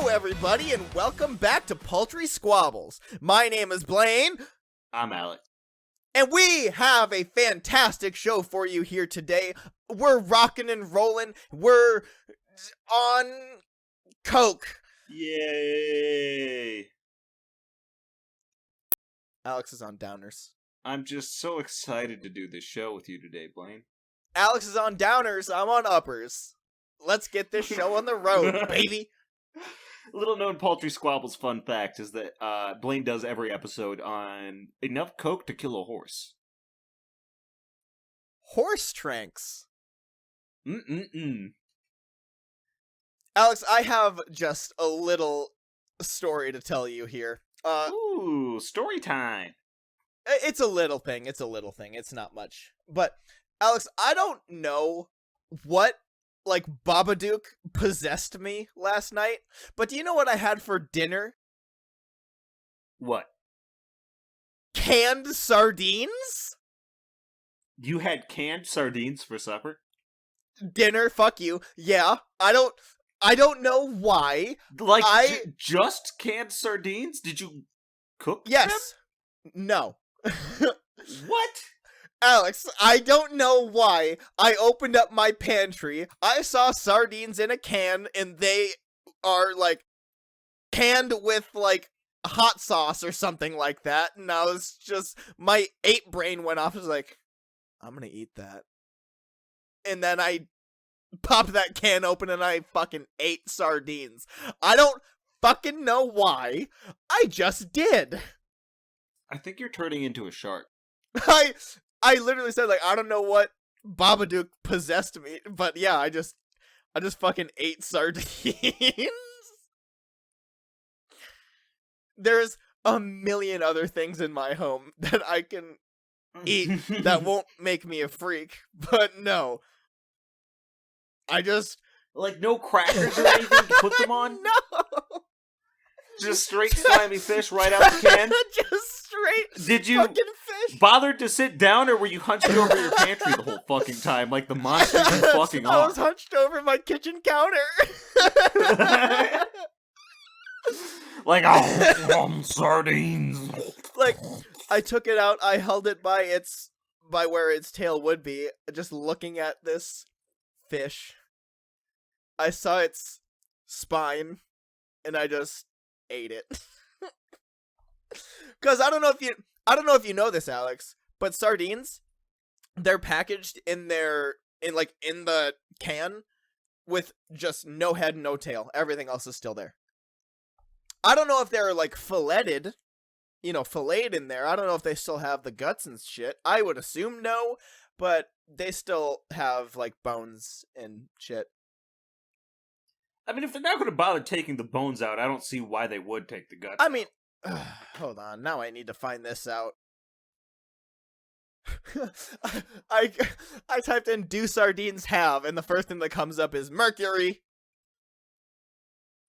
Hello, everybody, and welcome back to Paltry Squabbles. My name is Blaine. I'm Alex. And we have a fantastic show for you here today. We're rocking and rolling. We're on coke. Yay! Alex is on downers. I'm just so excited to do this show with you today, Blaine. Alex is on downers. I'm on uppers. Let's get this show on the road, baby. Little known Paltry Squabbles fun fact is that Blaine does every episode on enough coke to kill a horse. Horse tranks. Mm-mm-mm. Alex, I have just a little story to tell you here. Ooh, story time. It's a little thing. It's not much. But, Alex, I don't know what, Babadook possessed me last night. But do you know what I had for dinner? What? Canned sardines? You had canned sardines for supper? Dinner, fuck you. Yeah, I don't know why. Just canned sardines? Did you cook them? Yes. No. What? Alex, I don't know why. I opened up my pantry, I saw sardines in a can, and they are, canned with, hot sauce or something like that, and I was just, my ape brain went off, I was like, I'm gonna eat that. And then I popped that can open and I fucking ate sardines. I don't fucking know why. I just did. I think you're turning into a shark. I literally said, I don't know what Babadook possessed me, but yeah, I just fucking ate sardines. There's a million other things in my home that I can eat that won't make me a freak, but no. I just... no crackers or anything to put them on? No! Just straight slimy fish right out the can? Just straight Did you fucking fish! bother to sit down, or were you hunched over your pantry the whole fucking time, like the monster you fucking I are? was hunched over my kitchen counter! Sardines! I took it out, I held it by where its tail would be, just looking at this fish. I saw its spine, and I just ate it. Cause I don't know if you know this, Alex, but sardines, they're packaged in the can with just no head, no tail. Everything else is still there. I don't know if they're filleted, filleted in there. I don't know if they still have the guts and shit. I would assume no, but they still have bones and shit. I mean, if they're not going to bother taking the bones out, I don't see why they would take the guts I mean, hold on. Now I need to find this out. I typed in "do sardines have," and the first thing that comes up is mercury.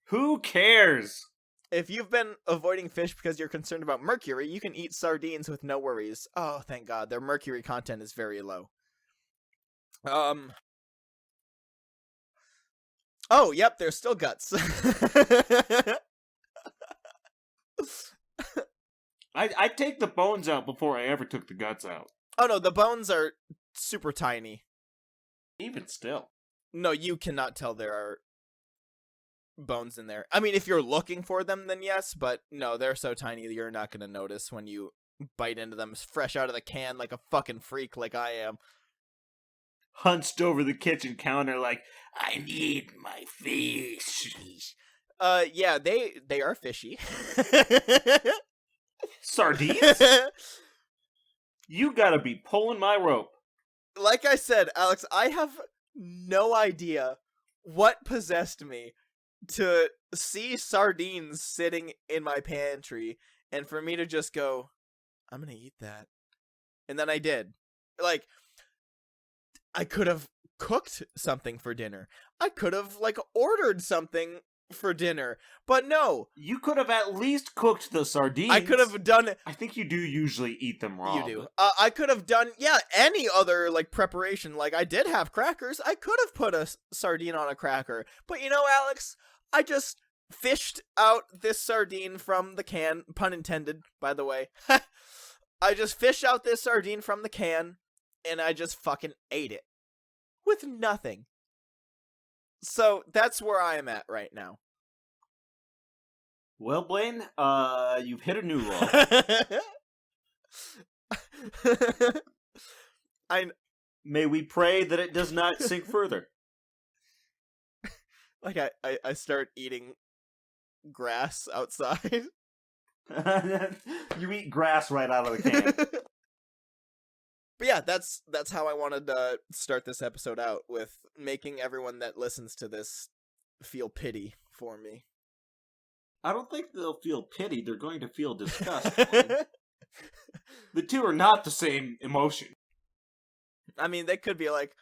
Who cares? If you've been avoiding fish because you're concerned about mercury, you can eat sardines with no worries. Oh, thank God. Their mercury content is very low. Oh, yep, there's still guts. I'd take the bones out before I ever took the guts out. Oh no, the bones are super tiny. Even still. No, you cannot tell there are bones in there. I mean, if you're looking for them, then yes, but no, they're so tiny that you're not gonna notice when you bite into them fresh out of the can like a fucking freak like I am. Hunched over the kitchen counter I need my fish. Yeah, they are fishy. Sardines? You gotta be pulling my rope. Like I said, Alex, I have no idea what possessed me to see sardines sitting in my pantry and for me to just go, I'm gonna eat that. And then I did. I could have cooked something for dinner. I could have, ordered something for dinner. But no. You could have at least cooked the sardines. I could have done... I think you do usually eat them raw. You do. I could have done, any other, preparation. I did have crackers. I could have put a sardine on a cracker. But, Alex, I just fished out this sardine from the can, pun intended, by the way. I just fished out this sardine from the can, and I just fucking ate it. With nothing. So, that's where I am at right now. Well, Blaine, you've hit a new low. May we pray that it does not sink further. Like, I start eating grass outside. You eat grass right out of the can. But yeah, that's how I wanted to start this episode out, with making everyone that listens to this feel pity for me. I don't think they'll feel pity. They're going to feel disgust. The two are not the same emotion. I mean, they could be like,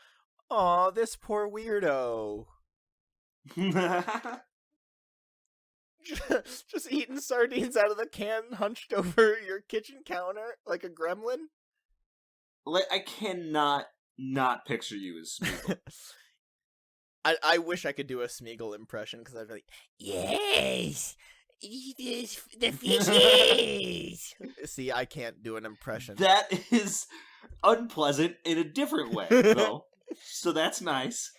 "Aw, this poor weirdo." Just eating sardines out of the can, hunched over your kitchen counter like a gremlin. I cannot not picture you as Smeagol. I wish I could do a Smeagol impression, because I'd be like, "Yes, eat the fishes." See, I can't do an impression. That is unpleasant in a different way, though. So that's nice.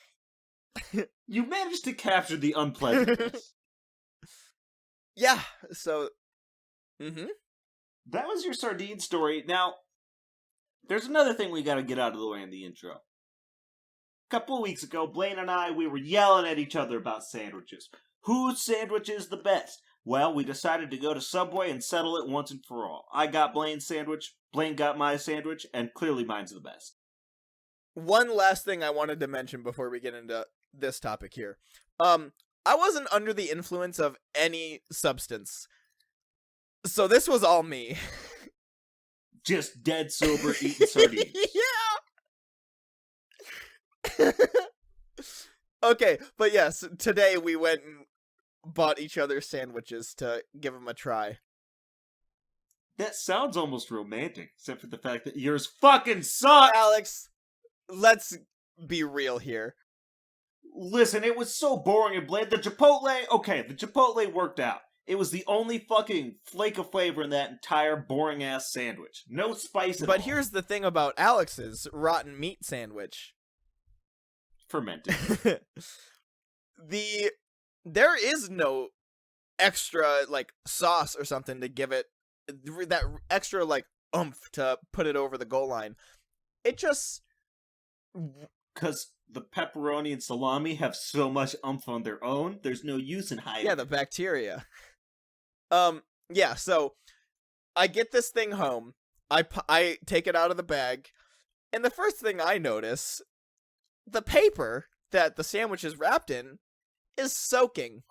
You managed to capture the unpleasantness. Yeah, so... Mm-hmm. That was your sardine story. Now, there's another thing we gotta get out of the way in the intro. A couple of weeks ago, Blaine and I, we were yelling at each other about sandwiches. Whose sandwich is the best? Well, we decided to go to Subway and settle it once and for all. I got Blaine's sandwich, Blaine got my sandwich, and clearly mine's the best. One last thing I wanted to mention before we get into this topic here. I wasn't under the influence of any substance. So this was all me. Just dead sober eating sardines. Yeah! Okay, but yes, today we went and bought each other sandwiches to give them a try. That sounds almost romantic, except for the fact that yours fucking suck! Alex, let's be real here. Listen, it was so boring and bland. The Chipotle worked out. It was the only fucking flake of flavor in that entire boring-ass sandwich. No spice at all. But here's the thing about Alex's rotten meat sandwich. Fermented. There is no extra, like, sauce or something to give it that extra, like, oomph to put it over the goal line. It just... Because the pepperoni and salami have so much oomph on their own, there's no use in hiding. Yeah, the bacteria. Yeah, so I get this thing home, I take it out of the bag, and the first thing I notice, the paper that the sandwich is wrapped in is soaking.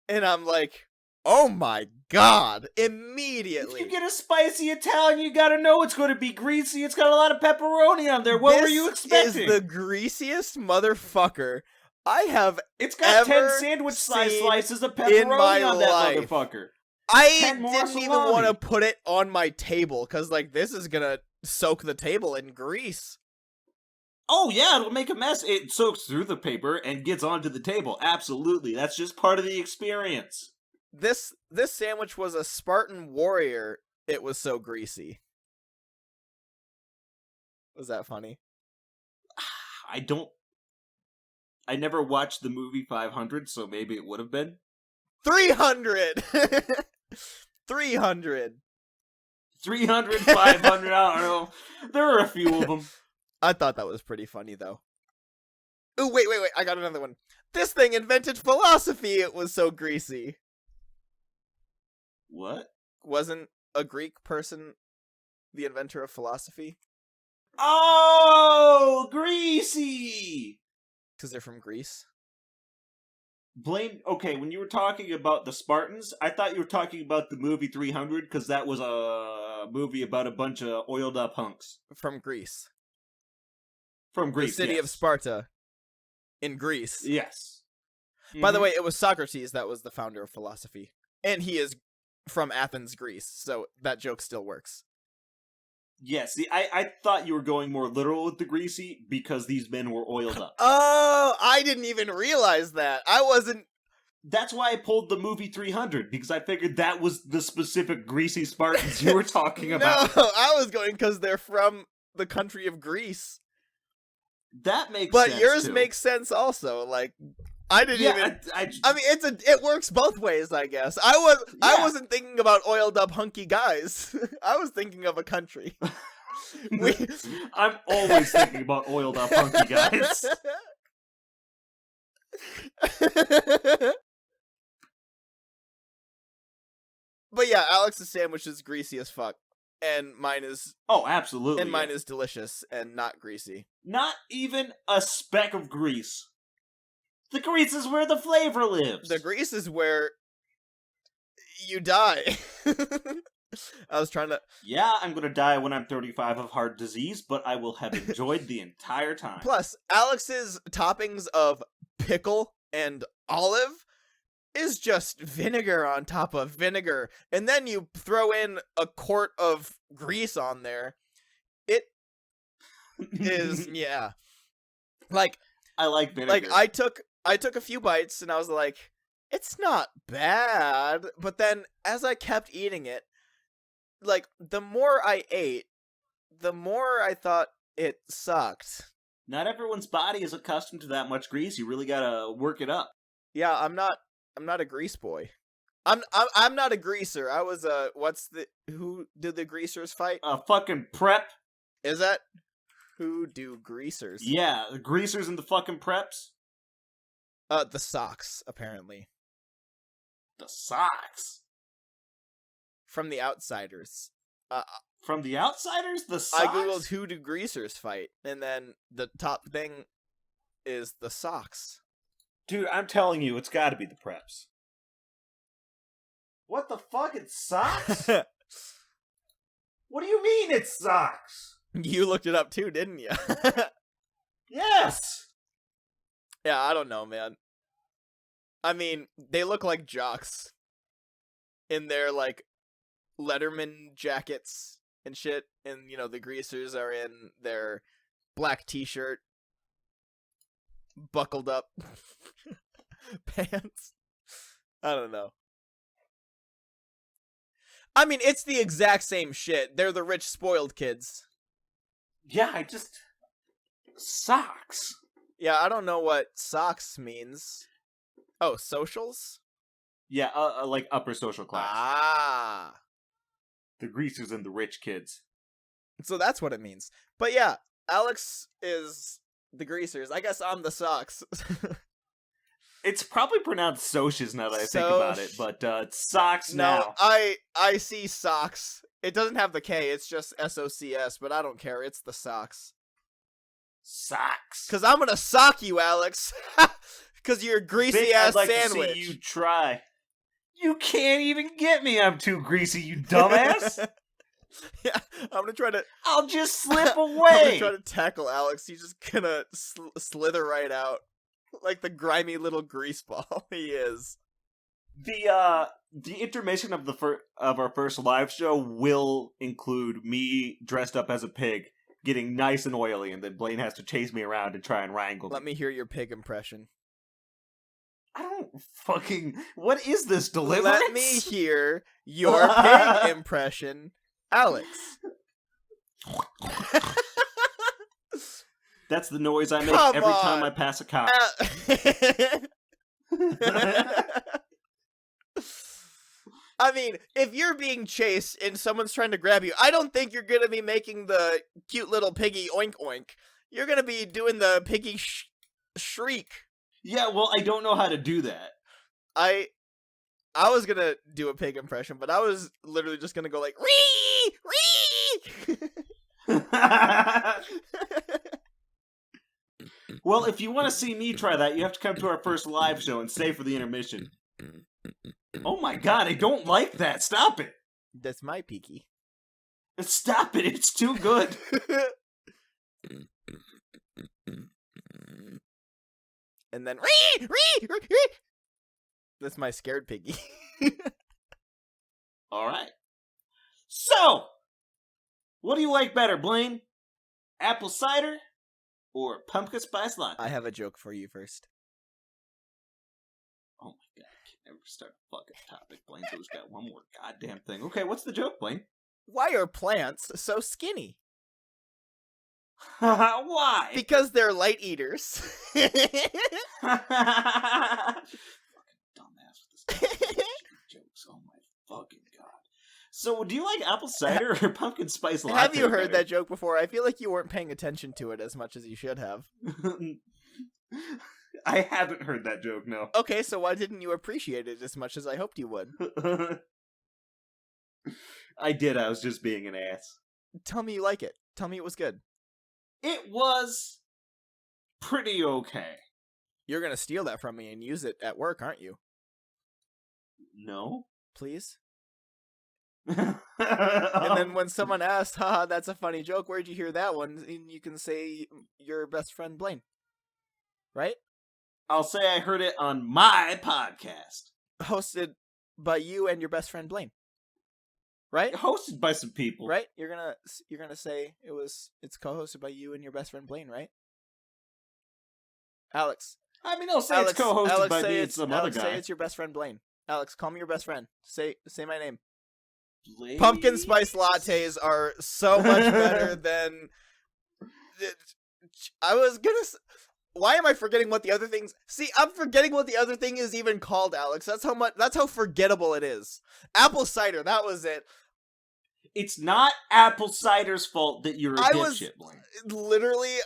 And I'm like, oh my god, immediately. If you get a spicy Italian, you gotta know it's gonna be greasy. It's got a lot of pepperoni on there. What were you expecting? This is the greasiest motherfucker I have It's got 10 ever sandwich seen slices of in my pepperoni on that life. motherfucker. I 10 more didn't even salami. want to put it on my table, because, like, this is gonna soak the table in grease. Oh yeah, it'll make a mess. It soaks through the paper and gets onto the table. Absolutely. That's just part of the experience. This sandwich was a Spartan warrior. It was so greasy. Was that funny? I never watched the movie 500, so maybe it would have been. 300! 300! 300, 500, I don't know. There are a few of them. I thought that was pretty funny, though. Ooh, wait, I got another one. This thing invented philosophy, it was so greasy. What? Wasn't a Greek person the inventor of philosophy? Oh, greasy! Because they're from Greece? Blaine, okay, when you were talking about the Spartans, I thought you were talking about the movie 300, because that was a movie about a bunch of oiled up hunks. From Greece. From Greece, The city of yes. Sparta. In Greece. Yes. By the way, it was Socrates that was the founder of philosophy. And he is from Athens, Greece, so that joke still works. Yes, see, I thought you were going more literal with the greasy, because these men were oiled up. Oh, I didn't even realize that. I wasn't That's why I pulled the movie 300, because I figured that was the specific greasy Spartans you were talking about. No, I was going because they're from the country of Greece. That makes sense. But yours too. makes sense also. Like, I didn't even. I mean, it works both ways, I guess. I wasn't thinking about oiled up hunky guys. I was thinking of a country. I'm always thinking about oiled up hunky guys. But yeah, Alex's sandwich is greasy as fuck, and mine is absolutely, is delicious and not greasy. Not even a speck of grease. The grease is where the flavor lives. The grease is where you die. I was trying to... Yeah, I'm gonna die when I'm 35 of heart disease, but I will have enjoyed the entire time. Plus, Alex's toppings of pickle and olive is just vinegar on top of vinegar, and then you throw in a quart of grease on there. It is, yeah. Like, I like vinegar. Like, I took a few bites, and I was like, it's not bad. But then, as I kept eating it, like, the more I ate, the more I thought it sucked. Not everyone's body is accustomed to that much grease. You really gotta work it up. Yeah, I'm not a grease boy. I'm not a greaser. I was who do the greasers fight? Fucking prep. Is that who do greasers? Yeah, the greasers and the fucking preps. The socks, apparently. The socks? From The Outsiders. From The Outsiders? The socks? I googled who do greasers fight, and then the top thing is the socks. Dude, I'm telling you, it's gotta be the preps. What the fuck? It's socks? What do you mean it's socks? You looked it up too, didn't you? Yes! Yeah, I don't know, man. I mean, they look like jocks in their, like, Letterman jackets and shit, and, you know, the greasers are in their black t-shirt, buckled up pants. I don't know. I mean, it's the exact same shit. They're the rich, spoiled kids. Yeah, socks. Yeah, I don't know what socks means. Oh, socials? Yeah, like upper social class. Ah. The greasers and the rich kids. So that's what it means. But yeah, Alex is the greasers. I guess I'm the socks. It's probably pronounced socias now that I think about it, but it's socks now. No, I see socks. It doesn't have the K, it's just SOCS, but I don't care. It's the socks. Socks. Because I'm gonna sock you, Alex. Because you're a greasy-ass I'd like sandwich. To see you try. You can't even get me. I'm too greasy, you dumbass. Yeah, I'm gonna try to... I'll just slip away. I'm gonna try to tackle Alex. He's just gonna slither right out. Like the grimy little grease ball he is. The intermission of of our first live show will include me dressed up as a pig, getting nice and oily, and then Blaine has to chase me around and try and wrangle me. Let me hear your pig impression. I don't fucking... What is this, Deliverance? Let me hear your pig impression, Alex. That's the noise I make Come every on. time I pass a cop. I mean, if you're being chased and someone's trying to grab you, I don't think you're gonna be making the cute little piggy oink oink. You're gonna be doing the piggy shriek. Yeah, well, I don't know how to do that. I was gonna do a pig impression, but I was literally just gonna go like, ree! Ree! Well, if you want to see me try that, you have to come to our first live show and stay for the intermission. Oh my god, I don't like that. Stop it. That's my piggy. Stop it. It's too good. And then ree! Ree! Ree! That's my scared piggy. All right. So, what do you like better, Blaine? Apple cider or pumpkin spice latte? I have a joke for you first. Oh my god. Never start a fucking topic. Blaine's always got one more goddamn thing. Okay, what's the joke, Blaine? Why are plants so skinny? Why? Because they're light eaters. Fucking dumbass with this jokes. Oh my fucking god. So, do you like apple cider or pumpkin spice latte? Have you heard that joke before? I feel like you weren't paying attention to it as much as you should have. I haven't heard that joke, no. Okay, so why didn't you appreciate it as much as I hoped you would? I did, I was just being an ass. Tell me you like it. Tell me it was good. It was pretty okay. You're gonna steal that from me and use it at work, aren't you? No? Please? And then when someone asks, haha, that's a funny joke, where'd you hear that one? And you can say your best friend Blaine. Right? I'll say I heard it on my podcast. Hosted by you and your best friend Blaine. Right? Hosted by some people. Right? You're gonna say it's co-hosted by you and your best friend Blaine, right? Alex. I mean, I'll say it's co-hosted by me and some other Alex, guy. say it's your best friend Blaine. Alex, call me your best friend. Say my name. Blaine? Pumpkin spice lattes are so much better than... I was gonna... Why am I forgetting what the other things... See, I'm forgetting what the other thing is even called, Alex. That's how forgettable it is. Apple cider, that was it. It's not apple cider's fault that you're a dipshit, Blaine. Literally...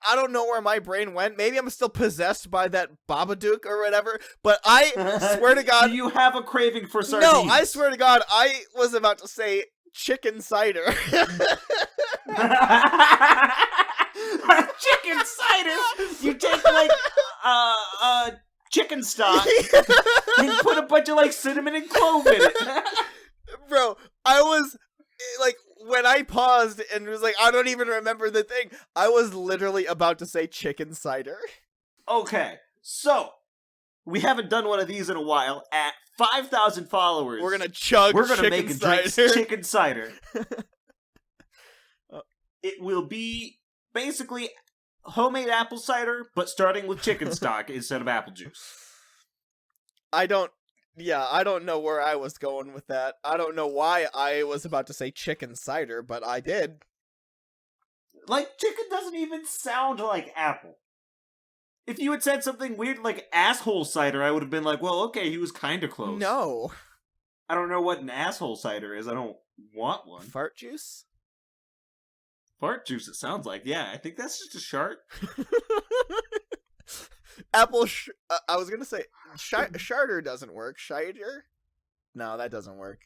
I don't know where my brain went. Maybe I'm still possessed by that Babadook or whatever, but I swear to God... Do you have a craving for sardines? No, I swear to God, I was about to say chicken cider. Chicken cider? You take, like, chicken stock and put a bunch of, like, cinnamon and clove in it. Bro, I was... Like, when I paused and was like, I don't even remember the thing, I was literally about to say chicken cider. Okay, so, we haven't done one of these in a while. At 5,000 followers, we're gonna chug we're gonna chicken make and cider. drink chicken cider. It will be basically homemade apple cider, but starting with chicken stock instead of apple juice. I don't know where I was going with that. I don't know why I was about to say chicken cider, but I did. Like, chicken doesn't even sound like apple. If you had said something weird like asshole cider, I would have been like, well, okay, he was kind of close. No. I don't know what an asshole cider is. I don't want one. Fart juice? Fart juice, it sounds like. Yeah, I think that's just a shart. I was gonna say, sharter doesn't work. Shider? No, that doesn't work.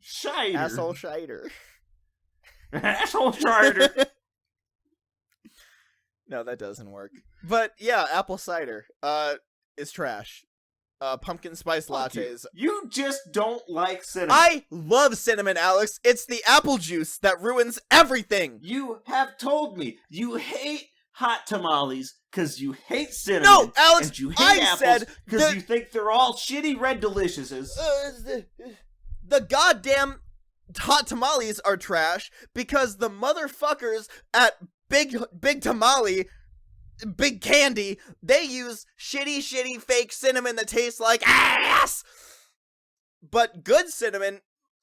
Shider. Asshole shider. Asshole shider. No, that doesn't work. But yeah, apple cider is trash. Pumpkin spice lattes. You just don't like cinnamon. I love cinnamon, Alex. It's the apple juice that ruins everything. You have told me you hate hot tamales because you hate cinnamon. No, Alex, and you hate apples because you think they're all shitty red deliciouses. The goddamn hot tamales are trash because the motherfuckers at Big Tamale, Big Candy, they use shitty fake cinnamon that tastes like ass. But good cinnamon,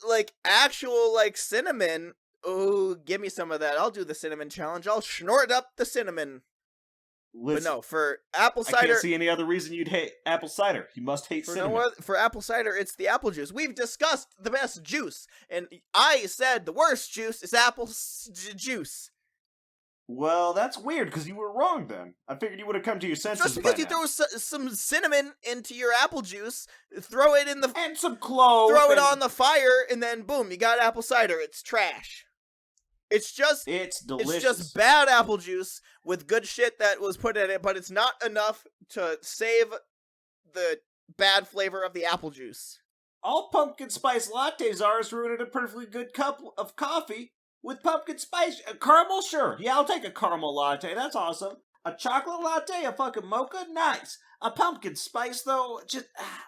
like actual like cinnamon, oh, give me some of that. I'll do the cinnamon challenge. I'll snort up the cinnamon. Listen, but no, for apple cider... I can't see any other reason you'd hate apple cider. You must hate cinnamon. For apple cider, it's the apple juice. We've discussed the best juice, and I said the worst juice is apple juice. Well, that's weird, because you were wrong then. I figured you would have come to your senses just because you throw some cinnamon into your apple juice, throw it in the... And some clove. Throw it on the fire, and then boom, you got apple cider. It's trash. It's delicious. It's just bad apple juice with good shit that was put in it, but it's not enough to save the bad flavor of the apple juice. All pumpkin spice lattes are is ruining a perfectly good cup of coffee with pumpkin spice. Caramel, sure. Yeah, I'll take a caramel latte. That's awesome. A chocolate latte, a fucking mocha, nice. A pumpkin spice, though,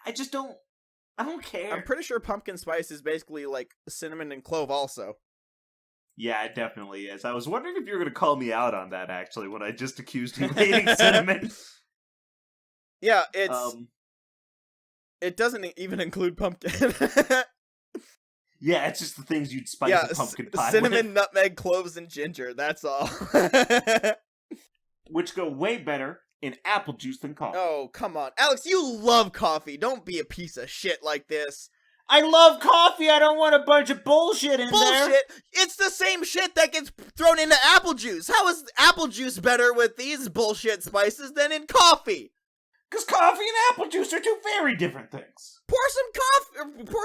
I don't care. I'm pretty sure pumpkin spice is basically like cinnamon and clove also. Yeah, it definitely is. I was wondering if you were going to call me out on that, actually, when I just accused you of hating cinnamon. Yeah, it's... It doesn't even include pumpkin. Yeah, it's just the things you'd spice a pumpkin pie cinnamon, with. nutmeg, cloves, and ginger. That's all. Which go way better in apple juice than coffee. Oh, come on. Alex, you love coffee. Don't be a piece of shit like this. I love coffee. I don't want a bunch of bullshit in there. Bullshit? It's the same shit that gets thrown into apple juice. How is apple juice better with these bullshit spices than in coffee? Because coffee and apple juice are two very different things. Pour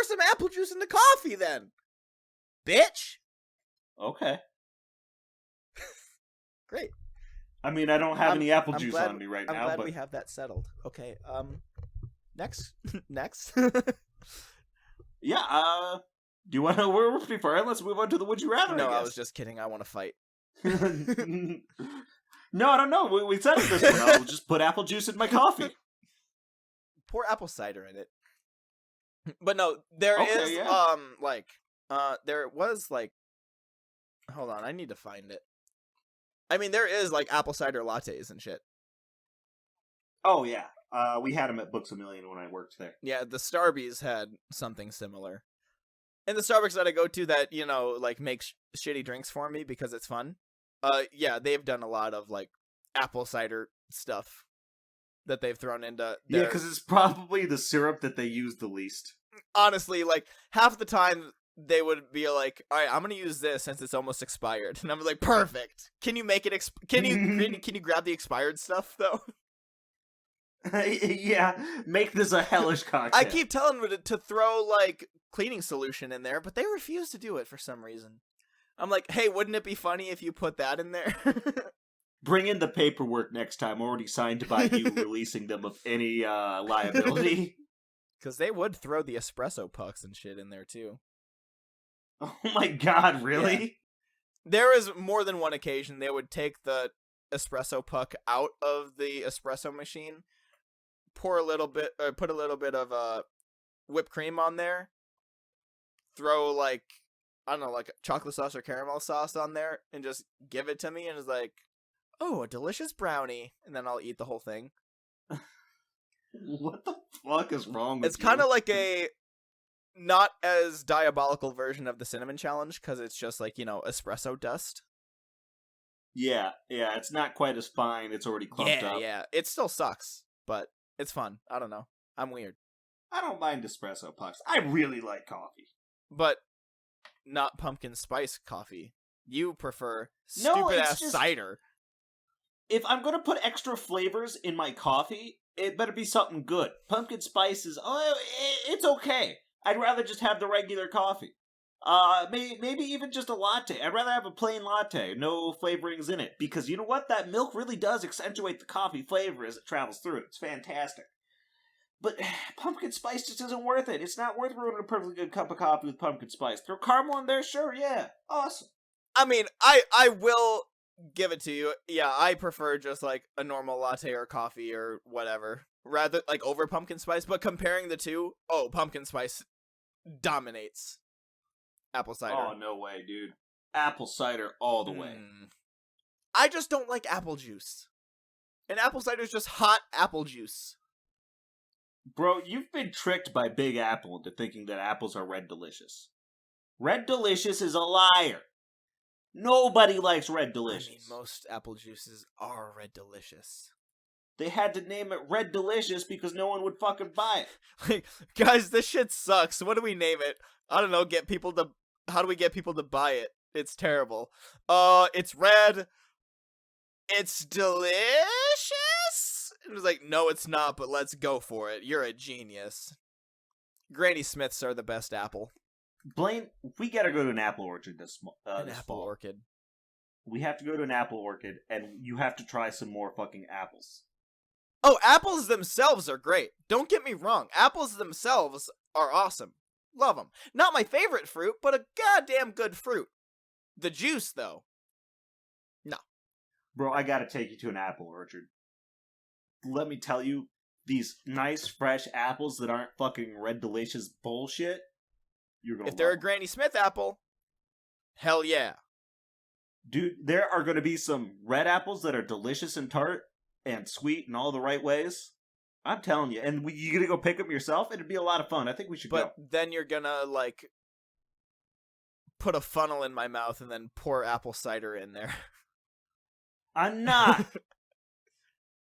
some apple juice into coffee then. Bitch. Okay. Great. I mean, I don't have any apple juice glad, on me right I'm now, glad but we have that settled. Okay, next. Next. Yeah, do you want to, we're pretty far in, let's move on to the Would You Rather, No, I was just kidding, I want to fight. No, I don't know, we settled this one. I'll just put apple juice in my coffee. Pour apple cider in it. But no, there was, hold on, I need to find it. I mean, there is, like, apple cider lattes and shit. Oh, yeah. We had them at Books A Million when I worked there. Yeah, the Starbies had something similar. And the Starbucks that I go to that, you know, like, makes shitty drinks for me because it's fun. Yeah, they've done a lot of, like, apple cider stuff that they've thrown into their... Yeah, because it's probably the syrup that they use the least. Honestly, like, half the time they would be like, all right, I'm going to use this since it's almost expired. And I'm like, perfect. Can you make it... Can you grab the expired stuff, though? Yeah, make this a hellish cocktail. I keep telling them to throw, like, cleaning solution in there, but they refuse to do it for some reason. I'm like, hey, wouldn't it be funny if you put that in there? Bring in the paperwork next time, already signed by you, releasing them of any liability. Because they would throw the espresso pucks and shit in there, too. Oh my god, really? Yeah. There was more than one occasion they would take the espresso puck out of the espresso machine, put a little bit of whipped cream on there, throw, like, I don't know, like chocolate sauce or caramel sauce on there, and just give it to me, and it's like, oh, a delicious brownie, and then I'll eat the whole thing. What the fuck is wrong with you? It's kind of like a not as diabolical version of the cinnamon challenge, because it's just like, you know, espresso dust. Yeah, it's not quite as fine, it's already clumped up. Yeah, it still sucks, but it's fun. I don't know. I'm weird. I don't mind espresso pucks. I really like coffee. But not pumpkin spice coffee. You prefer stupid-ass cider. If I'm going to put extra flavors in my coffee, it better be something good. Pumpkin spice is, it's okay. I'd rather just have the regular coffee. Maybe even just a latte. I'd rather have a plain latte, no flavorings in it. Because you know what? That milk really does accentuate the coffee flavor as it travels through it. It's fantastic. But pumpkin spice just isn't worth it. It's not worth ruining a perfectly good cup of coffee with pumpkin spice. Throw caramel in there? Sure, yeah. Awesome. I mean, I will give it to you. Yeah, I prefer just like a normal latte or coffee or whatever. Rather, like, over pumpkin spice. But comparing the two, pumpkin spice dominates apple cider. Oh, no way, dude. Apple cider all the way. I just don't like apple juice. And apple cider is just hot apple juice. Bro, you've been tricked by Big Apple into thinking that apples are Red Delicious. Red Delicious is a liar. Nobody likes Red Delicious. I mean, most apple juices are Red Delicious. They had to name it Red Delicious because no one would fucking buy it. Like, guys, this shit sucks. What do we name it? I don't know, how do we get people to buy it? It's terrible. It's red. It's delicious? It was like, no, it's not, but let's go for it. You're a genius. Granny Smiths are the best apple. Blaine, we gotta go to an apple orchard this apple orchard. We have to go to an apple orchard, and you have to try some more fucking apples. Oh, apples themselves are great. Don't get me wrong. Apples themselves are awesome. Love them. Not my favorite fruit, but a goddamn good fruit. The juice, though. No. Bro, I gotta take you to an apple orchard. Let me tell you, these nice, fresh apples that aren't fucking Red Delicious bullshit, you're gonna If they're a them. Granny Smith apple, hell yeah. Dude, there are gonna be some red apples that are delicious and tart and sweet in all the right ways. I'm telling you. And you gonna go pick them yourself? It'd be a lot of fun. I think we should go. But then you're gonna, like, put a funnel in my mouth and then pour apple cider in there. I'm not.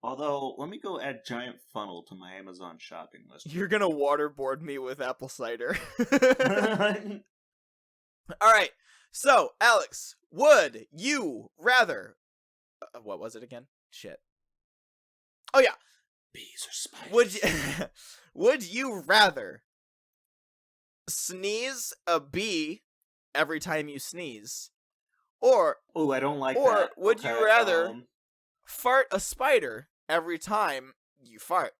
Although, let me go add giant funnel to my Amazon shopping list. You're gonna waterboard me with apple cider. Alright, so, Alex, would you rather... what was it again? Shit. Oh yeah. Bees or spiders? Would you rather sneeze a bee every time you sneeze? Or... Oh, I don't like that. Or would Okay, you rather... fart a spider every time you fart?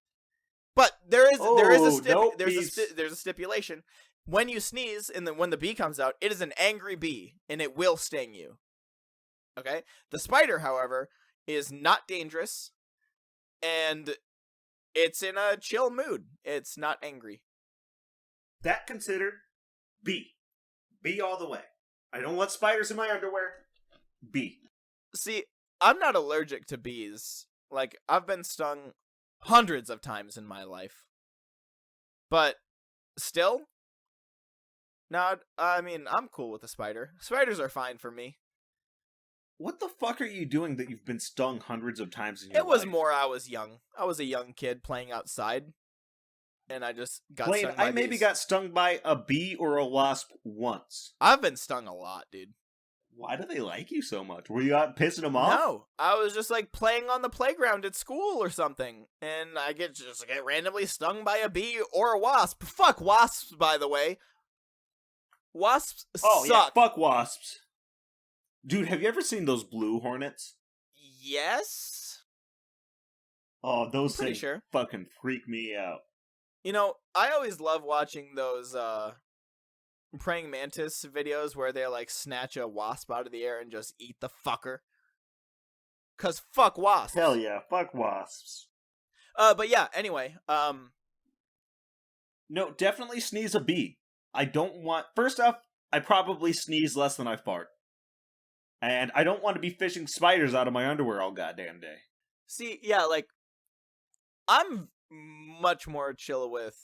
But there's a stipulation. When you sneeze and when the bee comes out, it is an angry bee and it will sting you. Okay? The spider, however, is not dangerous and it's in a chill mood. It's not angry. That considered bee. Bee all the way. I don't want spiders in my underwear. Bee. See, I'm not allergic to bees. Like, I've been stung hundreds of times in my life. But, still? No, I mean, I'm cool with a spider. Spiders are fine for me. What the fuck are you doing that you've been stung hundreds of times in your life? It was more I was young. I was a young kid playing outside. And I just got Blaine, stung by I maybe bees. got stung by a bee or a wasp once. I've been stung a lot, dude. Why do they like you so much? Were you out pissing them off? No, I was just like playing on the playground at school or something, and I get randomly stung by a bee or a wasp. Fuck wasps, by the way. Wasps Oh, suck. yeah, fuck wasps. Dude, have you ever seen those blue hornets? Yes. Oh, those Pretty things sure. fucking freak me out. You know, I always love watching those praying mantis videos where they like snatch a wasp out of the air and just eat the fucker. 'Cause fuck wasps. Hell yeah, fuck wasps. But yeah, anyway, No, definitely sneeze a bee. I don't want... First off, I probably sneeze less than I fart. And I don't want to be fishing spiders out of my underwear all goddamn day. see, yeah, like, I'm much more chill with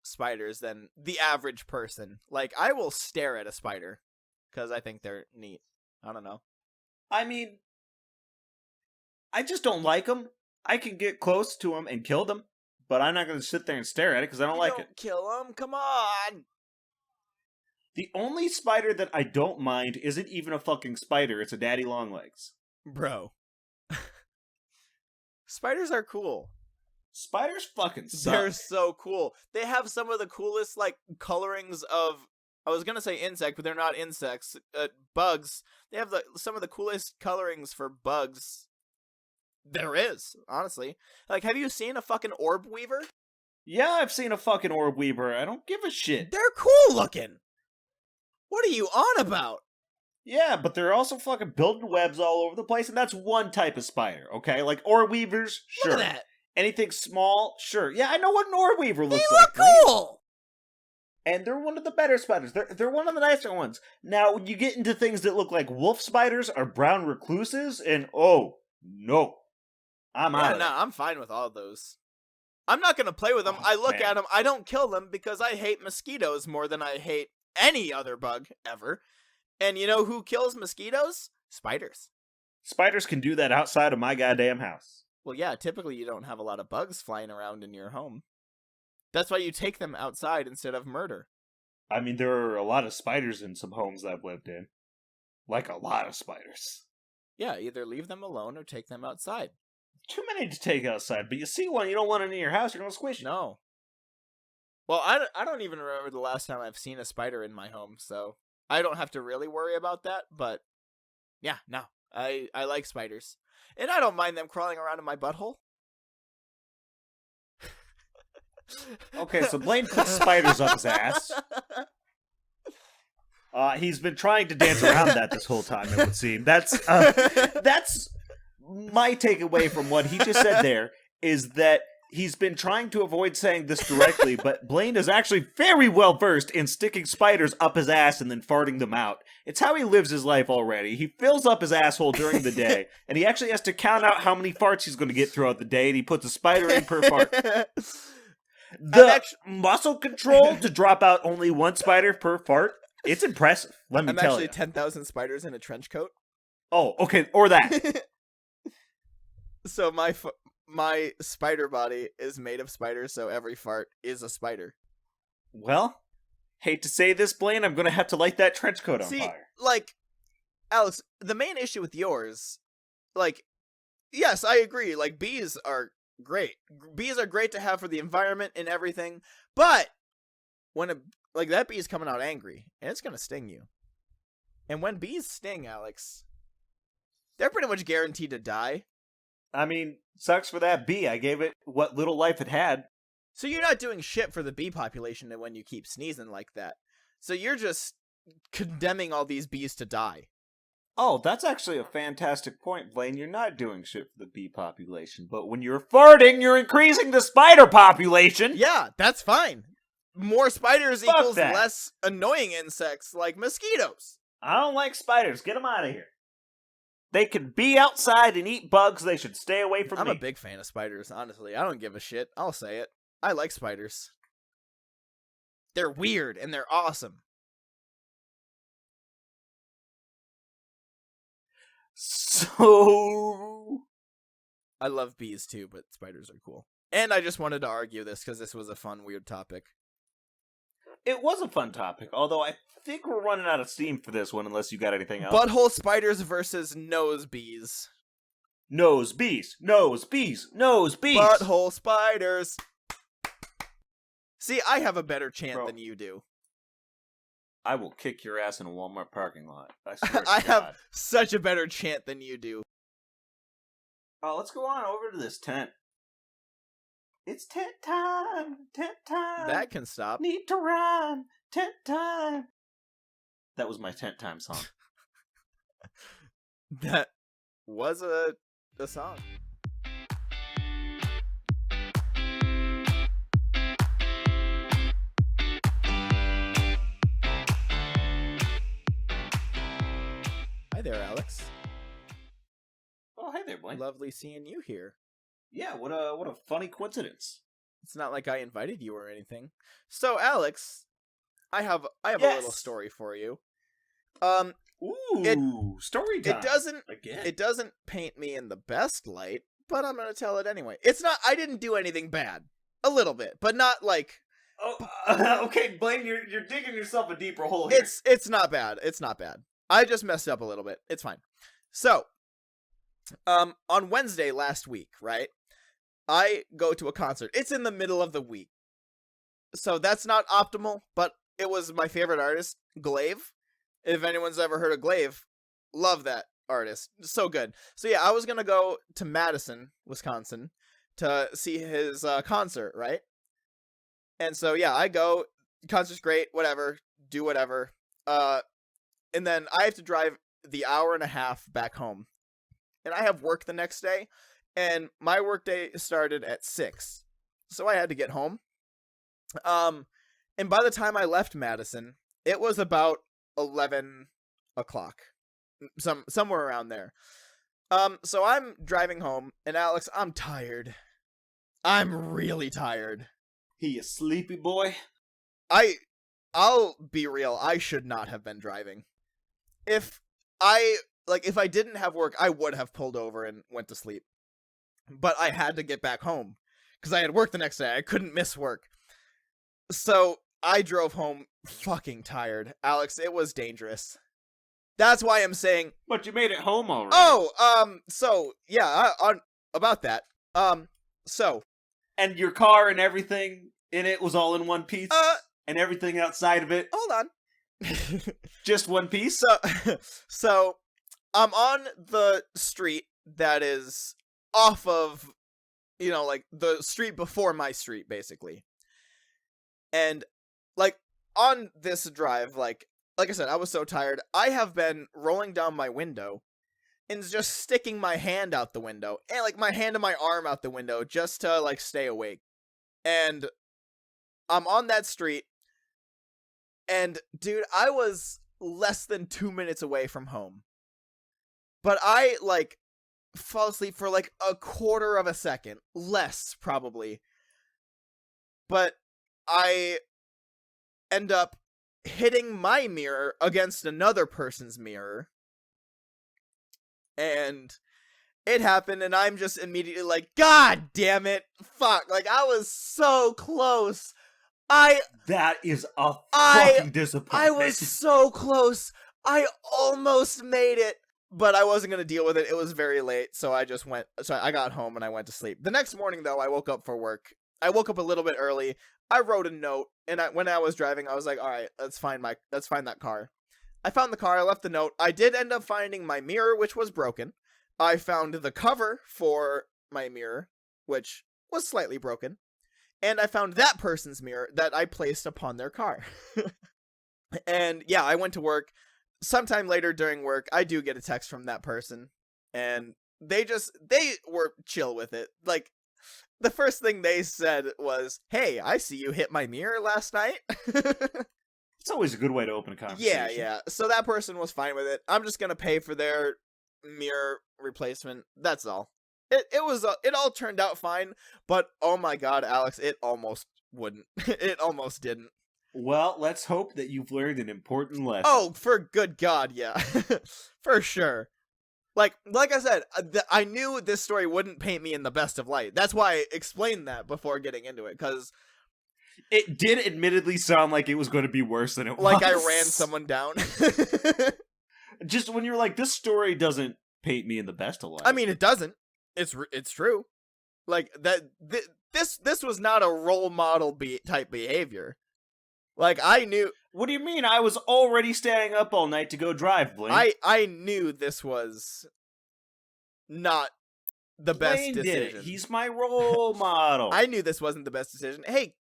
spiders than the average person. Like, I will stare at a spider because I think they're neat. I don't know. I mean, I just don't like them. I can get close to them and kill them, but I'm not going to sit there and stare at it because I don't like it. Kill them, come on. The only spider that I don't mind isn't even a fucking spider. It's a daddy long legs. Bro. Spiders are cool. Spiders fucking suck. They're so cool. They have some of the coolest, like, colorings of... I was gonna say insect, but they're not insects. Bugs. They have some of the coolest colorings for bugs there is, honestly. Like, have you seen a fucking orb weaver? Yeah, I've seen a fucking orb weaver. I don't give a shit. They're cool looking. What are you on about? Yeah, but they're also fucking building webs all over the place, and that's one type of spider, okay? Like orb weavers, sure. Look at that. Anything small, sure. Yeah, I know what an orb weaver looks They like. look cool. And they're one of the better spiders. They're one of the nicer ones. Now, when you get into things that look like wolf spiders or brown recluses, and oh, no. I'm out of it. I'm fine with all those. I'm not gonna play with them. Oh, I look man. at them. I don't kill them because I hate mosquitoes more than I hate any other bug ever. And you know who kills mosquitoes? Spiders. Spiders can do that outside of my goddamn house. Well, yeah, typically you don't have a lot of bugs flying around in your home. That's why you take them outside instead of murder. I mean, there are a lot of spiders in some homes that I've lived in. Like a lot of spiders. Yeah, either leave them alone or take them outside. Too many to take outside, but you see one, you don't want it in your house, you're gonna squish it. No. Well, I don't even remember the last time I've seen a spider in my home, so I don't have to really worry about that, but yeah, no. I like spiders. And I don't mind them crawling around in my butthole. Okay, so Blaine puts spiders up his ass. He's been trying to dance around that this whole time, it would seem. That's my takeaway from what he just said there, is that he's been trying to avoid saying this directly, but Blaine is actually very well versed in sticking spiders up his ass and then farting them out. It's how he lives his life already. He fills up his asshole during the day, and he actually has to count out how many farts he's going to get throughout the day, and he puts a spider in per fart. The muscle control to drop out only one spider per fart, it's impressive, let me tell you. I'm actually 10,000 spiders in a trench coat. Oh, okay, or that. So my spider body is made of spiders, so every fart is a spider. Well, hate to say this, Blaine, I'm going to have to light that trench coat on fire. Like, Alex, the main issue with yours, like, yes, I agree, like, bees are great. Bees are great to have for the environment and everything, but when that bee is coming out angry, and it's gonna sting you. And when bees sting, Alex, they're pretty much guaranteed to die. I mean, sucks for that bee. I gave it what little life it had. So you're not doing shit for the bee population when you keep sneezing like that. So you're just condemning all these bees to die. Oh, that's actually a fantastic point, Blaine. You're not doing shit for the bee population, but when you're farting, you're increasing the spider population. Yeah, that's fine. More spiders Fuck equals that. less annoying insects like mosquitoes. I don't like spiders. Get them out of here. They can be outside and eat bugs. They should stay away from me. I'm a big fan of spiders, honestly. I don't give a shit. I'll say it. I like spiders. They're weird and they're awesome. So... I love bees too, but spiders are cool. And I just wanted to argue this because this was a fun, weird topic. It was a fun topic, although I think we're running out of steam for this one unless you got anything else. Butthole spiders versus nose bees. Nose bees, nose bees, nose bees. Butthole spiders. See, I have a better chant Bro. than you do. I will kick your ass in a Walmart parking lot. I swear to I God. have such a better chant than you do. Let's go on over to this tent. It's tent time, tent time. That can stop. Need to rhyme, tent time. That was my tent time song. That was a song. Hi there, Alex. Oh, hey there, Blaine. Lovely seeing you here. Yeah, what a funny coincidence. It's not like I invited you or anything. So, Alex, I have Yes. a little story for you. Ooh, story time. It doesn't paint me in the best light, but I'm gonna tell it anyway. It's not. I didn't do anything bad. A little bit, but not like. Oh, okay, Blaine, you're digging yourself a deeper hole here. It's not bad. It's not bad. I just messed up a little bit. It's fine. So, on Wednesday last week, right? I go to a concert. It's in the middle of the week. So that's not optimal, but it was my favorite artist, Glaive. If anyone's ever heard of Glaive, love that artist. So good. So yeah, I was going to go to Madison, Wisconsin to see his concert, right? And so yeah, I go, concert's great, whatever, do whatever. And then I have to drive the hour and a half back home. And I have work the next day. And my workday started at 6, so I had to get home. And by the time I left Madison, it was about 11 o'clock, somewhere around there. So I'm driving home, and Alex, I'm tired. I'm really tired. He a sleepy boy? I'll be real. I should not have been driving. If I didn't have work, I would have pulled over and went to sleep. But I had to get back home because I had work the next day. I couldn't miss work. So I drove home fucking tired. Alex, it was dangerous. That's why I'm saying... But you made it home already. Oh, so, yeah, about that. So... And your car and everything in it was all in one piece? And everything outside of it? Hold on. Just one piece? So, I'm on the street that is... off of, like, the street before my street, basically. And, like, on this drive, like I said, I was so tired. I have been rolling down my window and just sticking my hand out the window, and like my hand and my arm out the window just to like stay awake. And I'm on that street, and dude, I was less than 2 minutes away from home. But I like fall asleep for like a quarter of a second, less probably. But I end up hitting my mirror against another person's mirror. And it happened, and I'm just immediately like, God damn it, fuck, like, I was so close. That is a fucking disappointment. I was so close. I almost made it, but I wasn't gonna deal with it. It was very late, so I got home and I went to sleep. The next morning, though, I woke up for work. I woke up a little bit early. I wrote a note, and when I was driving, I was like, all right, let's find that car. I found the car, I left the note. I did end up finding my mirror, which was broken. I found the cover for my mirror, which was slightly broken. And I found that person's mirror that I placed upon their car. And yeah, I went to work. Sometime later during work, I do get a text from that person. And they were chill with it. Like, the first thing they said was, hey, I see you hit my mirror last night. It's always a good way to open a conversation. Yeah. So that person was fine with it. I'm just gonna pay for their mirror replacement. That's all. It all turned out fine, but oh my god, Alex, it almost wouldn't. It almost didn't. Well, let's hope that you've learned an important lesson. Oh, for good god, yeah. For sure. Like I said, I knew this story wouldn't paint me in the best of light. That's why I explained that before getting into it, because it did admittedly sound like it was going to be worse than it was. Like I ran someone down. Just when you're like, this story doesn't paint me in the best of light. I mean, it doesn't. It's true. Like that. This was not a role model type behavior. Like I knew. What do you mean? I was already staying up all night to go drive, Blaine. I knew this was not the best decision. He's my role model. I knew this wasn't the best decision. Hey,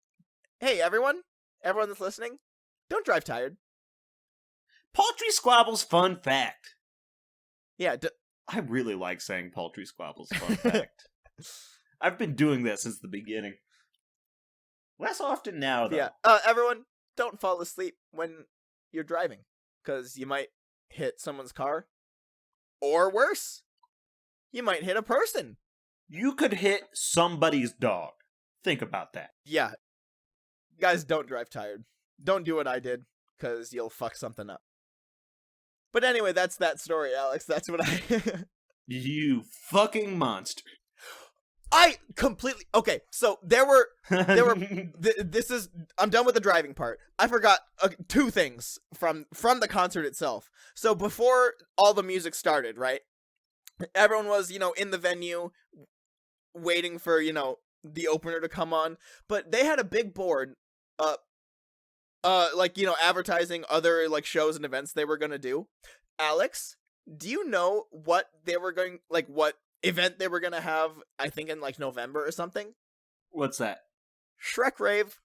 everyone that's listening, don't drive tired. Paltry Squabbles fun fact. Yeah, I really like saying Paltry Squabbles fun fact. I've been doing that since the beginning. Less often now, though. Yeah, everyone, don't fall asleep when you're driving, because you might hit someone's car, or worse, you might hit a person. You could hit somebody's dog. Think about that. Yeah. Guys, don't drive tired. Don't do what I did, because you'll fuck something up. But anyway, that's that story, Alex. That's what I... You fucking monster. I completely... Okay, so there were... This is... I'm done with the driving part. I forgot two things from the concert itself. So before all the music started, right? Everyone was, in the venue waiting for, the opener to come on. But they had a big board advertising other, shows and events they were gonna do. Alex, do you know what they were going... what event they were gonna have, I think in November or something? What's that? Shrek Rave.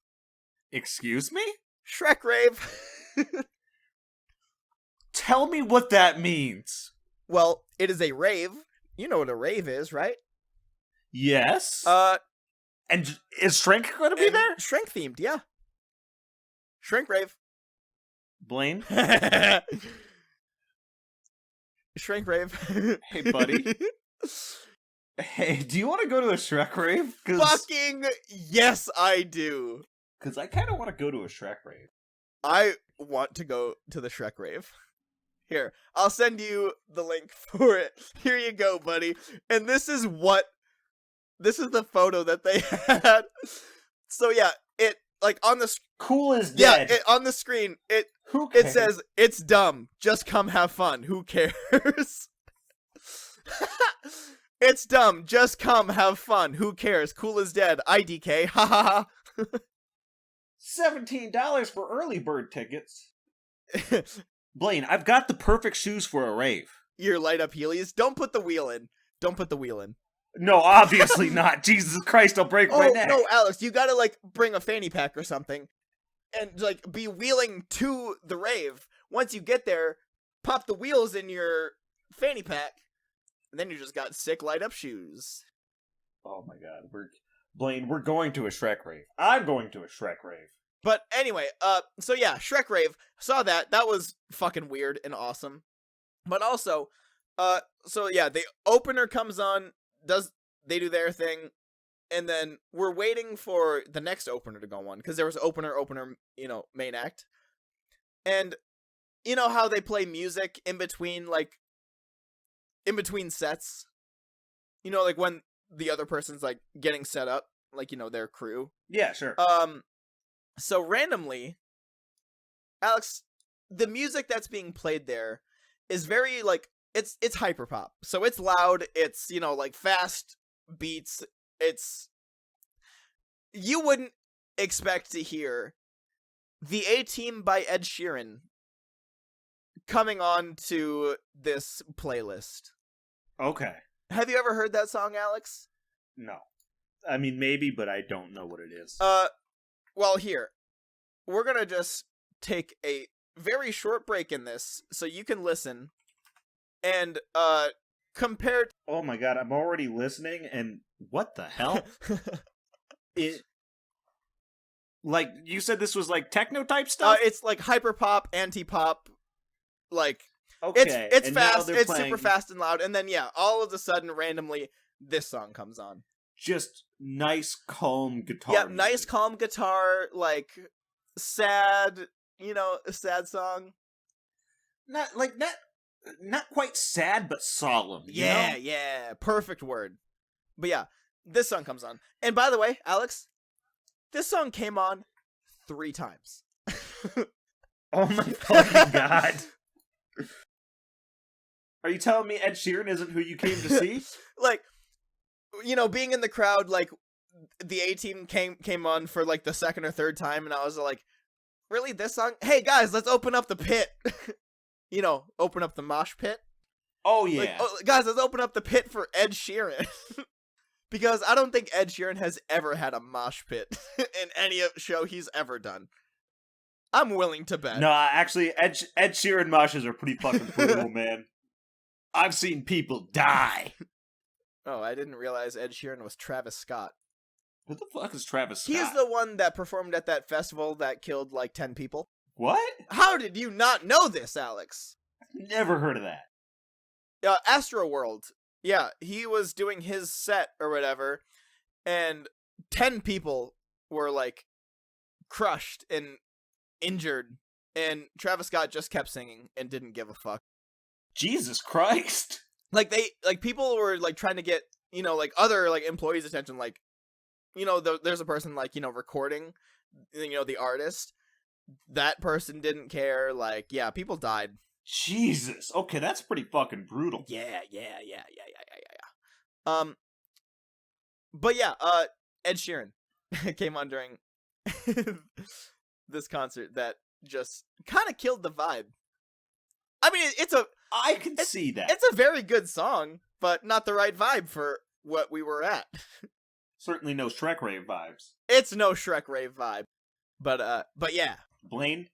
Excuse me? Shrek Rave. Tell me what that means. Well, it is a rave. You know what a rave is, right? Yes. And is Shrink gonna be there? Shrink themed, yeah. Shrink Rave. Blaine? Shrink Rave. Hey, buddy. Hey, do you want to go to a Shrek rave? Fucking yes, I do. Because I kind of want to go to a Shrek rave. I want to go to the Shrek rave. Here, I'll send you the link for it. Here you go, buddy. And this is the photo that they had. So yeah, it on the cool as dead. Yeah, on the screen it cares? says it's dumb. Just come have fun. Who cares? It's dumb. Just come have fun. Who cares? Cool as dead. IDK. Ha ha ha. $17 for early bird tickets. Blaine, I've got the perfect shoes for a rave. Your light up Heelys. Don't put the wheel in. No, obviously not. Jesus Christ, I'll break my neck. No, Alex, you gotta bring a fanny pack or something and be wheeling to the rave. Once you get there, pop the wheels in your fanny pack And then you just got sick light up shoes. Oh my god, we're going to a Shrek rave. I'm going to a Shrek rave. But anyway, so yeah, Shrek rave, saw that. That was fucking weird and awesome. But also, so yeah, the opener comes on, they do their thing, and then we're waiting for the next opener to go on, because there was opener, main act. And you know how they play music in between sets? You know, like when the other person's like getting set up, like, you know, their crew. Yeah, sure. So randomly, Alex, the music that's being played there is very like it's hyperpop. So it's loud, it's, you know, like fast beats. You wouldn't expect to hear The A-Team by Ed Sheeran coming on to this playlist. Okay. Have you ever heard that song, Alex? No. I mean, maybe, but I don't know what it is. Well, here, we're gonna just take a very short break in this so you can listen and compare. Oh my god, I'm already listening, and what the hell? Like, you said this was like techno type stuff? It's like hyperpop, anti-pop, like okay. It's fast, it's super fast and loud, and then yeah, all of a sudden, randomly, this song comes on. Just nice, calm guitar. Yeah, nice, calm guitar, like sad, you know, a sad song. Not quite sad, but solemn. Yeah, yeah, perfect word. But yeah, this song comes on, and by the way, Alex, this song came on 3 times. Oh my fucking god! Are you telling me Ed Sheeran isn't who you came to see? Like, you know, being in the crowd, like, the A-Team came on for, like, the second or third time, and I was like, really, this song? Hey, guys, let's open up the pit. You know, open up the mosh pit. Oh, yeah. Like, guys, let's open up the pit for Ed Sheeran. Because I don't think Ed Sheeran has ever had a mosh pit in any show he's ever done. I'm willing to bet. No, actually, Ed Sheeran moshes are pretty fucking brutal, man. I've seen people die. Oh, I didn't realize Ed Sheeran was Travis Scott. Who the fuck is Travis Scott? He's the one that performed at that festival that killed like 10 people. What? How did you not know this, Alex? Never heard of that. Astroworld. Yeah, he was doing his set or whatever, and 10 people were like crushed and injured, and Travis Scott just kept singing and didn't give a fuck. Jesus Christ. Like people were like trying to get, you know, like other like employees' attention, like, you know, there's a person like, you know, recording, you know, the artist. That person didn't care. Like, yeah, people died. Jesus. Okay, that's pretty fucking brutal. Yeah. But yeah, Ed Sheeran came on during this concert that just kind of killed the vibe. I mean, I can see that. It's a very good song, but not the right vibe for what we were at. Certainly no Shrek rave vibes. It's no Shrek rave vibe. But yeah. Blaine,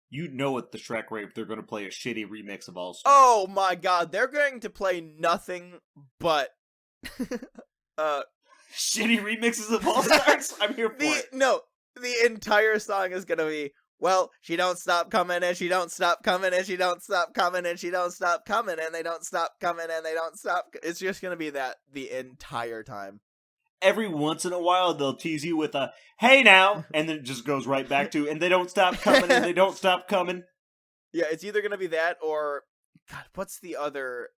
you know at the Shrek rave they're going to play a shitty remix of All Stars. Oh my god, they're going to play nothing but shitty remixes of All Stars? I'm here for it. No, the entire song is going to be, well, she don't stop coming and she don't stop coming and she don't stop coming and she don't stop coming and they don't stop coming and they don't stop. It's just going to be that the entire time. Every once in a while, they'll tease you with a, hey now, and then it just goes right back to, and they don't stop coming and they don't stop coming. Yeah, it's either going to be that or, God, what's the other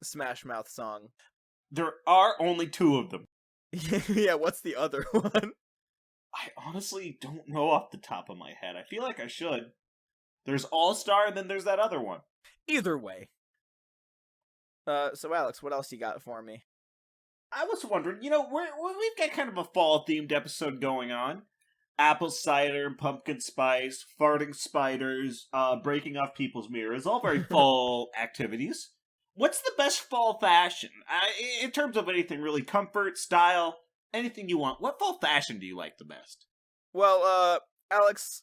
Smash Mouth song? There are only 2 of them. Yeah, what's the other one? I honestly don't know off the top of my head. I feel like I should. There's All-Star, and then there's that other one. Either way. So Alex, what else you got for me? I was wondering, you know, we've got kind of a fall-themed episode going on. Apple cider, pumpkin spice, farting spiders, breaking off people's mirrors, all very fall activities. What's the best fall fashion? In terms of anything really, comfort, style, anything you want. What fall fashion do you like the best? Well, Alex,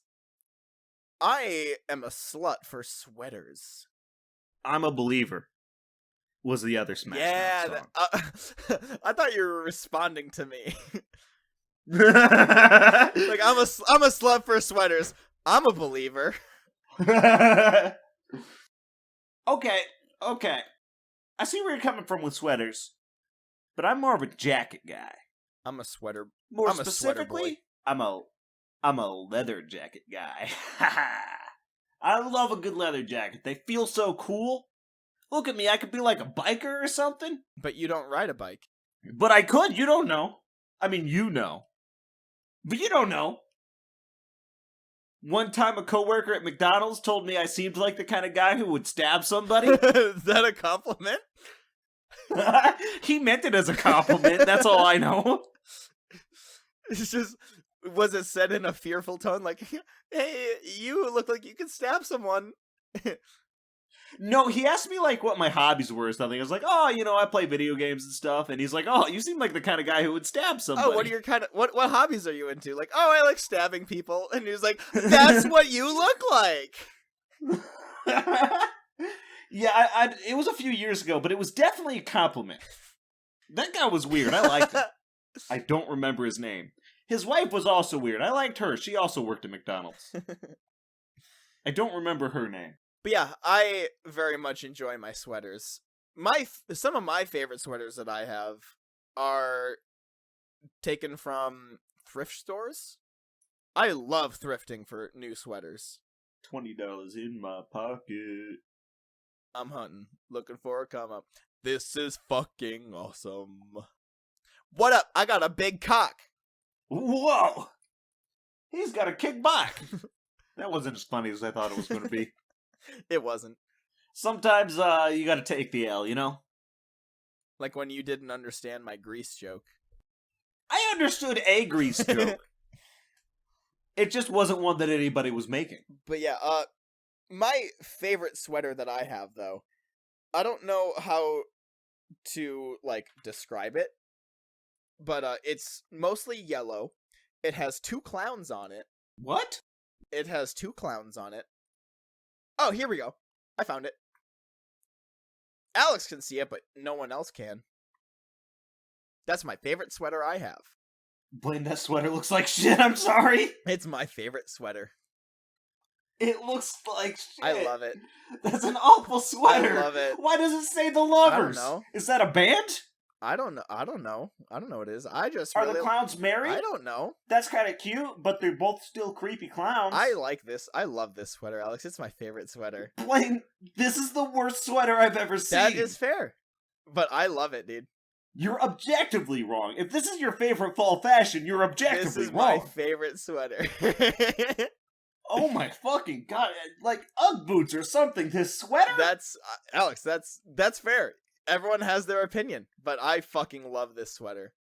I am a slut for sweaters. I'm a believer. was the other Smash Mouth song. I thought you were responding to me. Like, I'm a slut for sweaters. I'm a believer. Okay. I see where you're coming from with sweaters, but I'm more of a jacket guy. I'm a sweater. More I'm a sweater boy. specifically, I'm a leather jacket guy. I love a good leather jacket. They feel so cool. Look at me, I could be like a biker or something. But you don't ride a bike. But I could, you don't know. I mean, you know. But you don't know. One time a coworker at McDonald's told me I seemed like the kind of guy who would stab somebody. Is that a compliment? He meant it as a compliment, that's all I know. It's just, was it said in a fearful tone, like, hey, you look like you could stab someone? No, he asked me, like, what my hobbies were or something. I was like, oh, I play video games and stuff. And he's like, oh, you seem like the kind of guy who would stab somebody. Oh, what are your what hobbies are you into? Like, oh, I like stabbing people. And he was like, that's what you look like. Yeah, it was a few years ago, but it was definitely a compliment. That guy was weird. I liked him. I don't remember his name. His wife was also weird. I liked her. She also worked at McDonald's. I don't remember her name. But yeah, I very much enjoy my sweaters. Some of my favorite sweaters that I have are taken from thrift stores. I love thrifting for new sweaters. $20 in my pocket. I'm hunting, looking for a come up. This is fucking awesome. What up? I got a big cock. Whoa! He's got a kick back. That wasn't as funny as I thought it was going to be. It wasn't. Sometimes you gotta take the L, Like when you didn't understand my grease joke. I understood a grease joke. It just wasn't one that anybody was making. But yeah, my favorite sweater that I have, though, I don't know how to, like, describe it, but it's mostly yellow. It has 2 clowns on it. What? It has 2 clowns on it. Oh, here we go. I found it. Alex can see it, but no one else can. That's my favorite sweater I have. Blaine, that sweater looks like shit, I'm sorry. It's my favorite sweater. It looks like shit. I love it. That's an awful sweater. I love it. Why does it say The Lovers? I don't know. Is that a band? I don't know. I don't know what it is. I just Are really... the clowns married? I don't know. That's kind of cute, but they're both still creepy clowns. I like this. I love this sweater, Alex. It's my favorite sweater. Blaine, this is the worst sweater I've ever seen. That is fair. But I love it, dude. You're objectively wrong. If this is your favorite fall fashion, you're objectively wrong. This is my favorite sweater. Oh my fucking god. Like Ugg boots or something. This sweater? That's... Alex, that's fair. Everyone has their opinion, but I fucking love this sweater.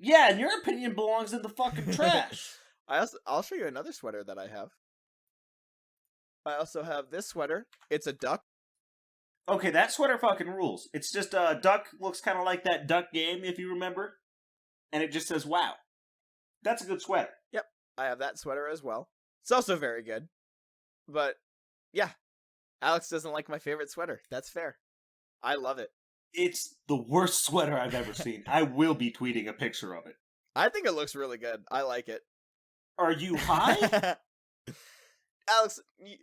Yeah, and your opinion belongs in the fucking trash. I'll show you another sweater that I have. I also have this sweater. It's a duck. Okay, that sweater fucking rules. It's just duck looks kind of like that duck game, if you remember. And it just says, wow. That's a good sweater. Yep, I have that sweater as well. It's also very good. But, yeah. Alex doesn't like my favorite sweater. That's fair. I love it. It's the worst sweater I've ever seen. I will be tweeting a picture of it. I think it looks really good. I like it. Are you high? Alex,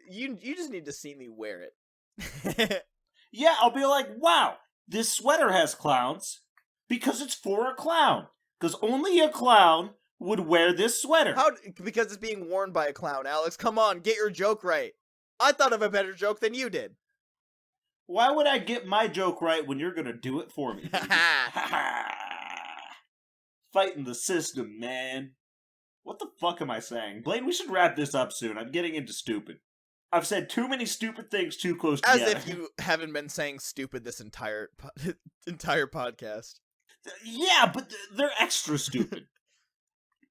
you just need to see me wear it. Yeah, I'll be like, wow, this sweater has clowns because it's for a clown. Because only a clown would wear this sweater. How? Because it's being worn by a clown, Alex. Come on, get your joke right. I thought of a better joke than you did. Why would I get my joke right when you're going to do it for me? Fighting the system, man. What the fuck am I saying? Blaine, we should wrap this up soon. I'm getting into stupid. I've said too many stupid things too close As together. if you haven't been saying stupid this entire podcast. Yeah, but they're extra stupid.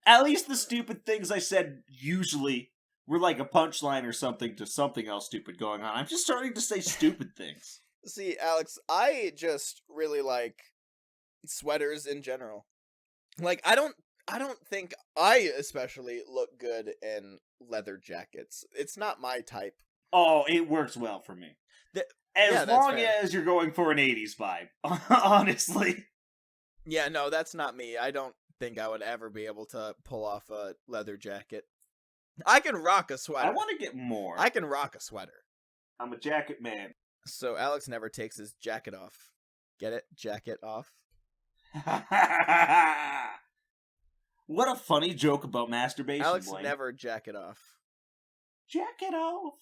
At least the stupid things I said usually were like a punchline or something to something else stupid going on. I'm just starting to say stupid things. See, Alex, I just really like sweaters in general. Like, I don't think I especially look good in leather jackets. It's not my type. Oh, it works well for me. As that's long fair. as you're going for an 80s vibe, honestly. Yeah, no, that's not me. I don't think I would ever be able to pull off a leather jacket. I can rock a sweater. I want to get more. I can rock a sweater. I'm a jacket man. So Alex never takes his jacket off. Get it? Jacket off? What a funny joke about masturbation, Alex Blaine. never jacket off. Jacket off.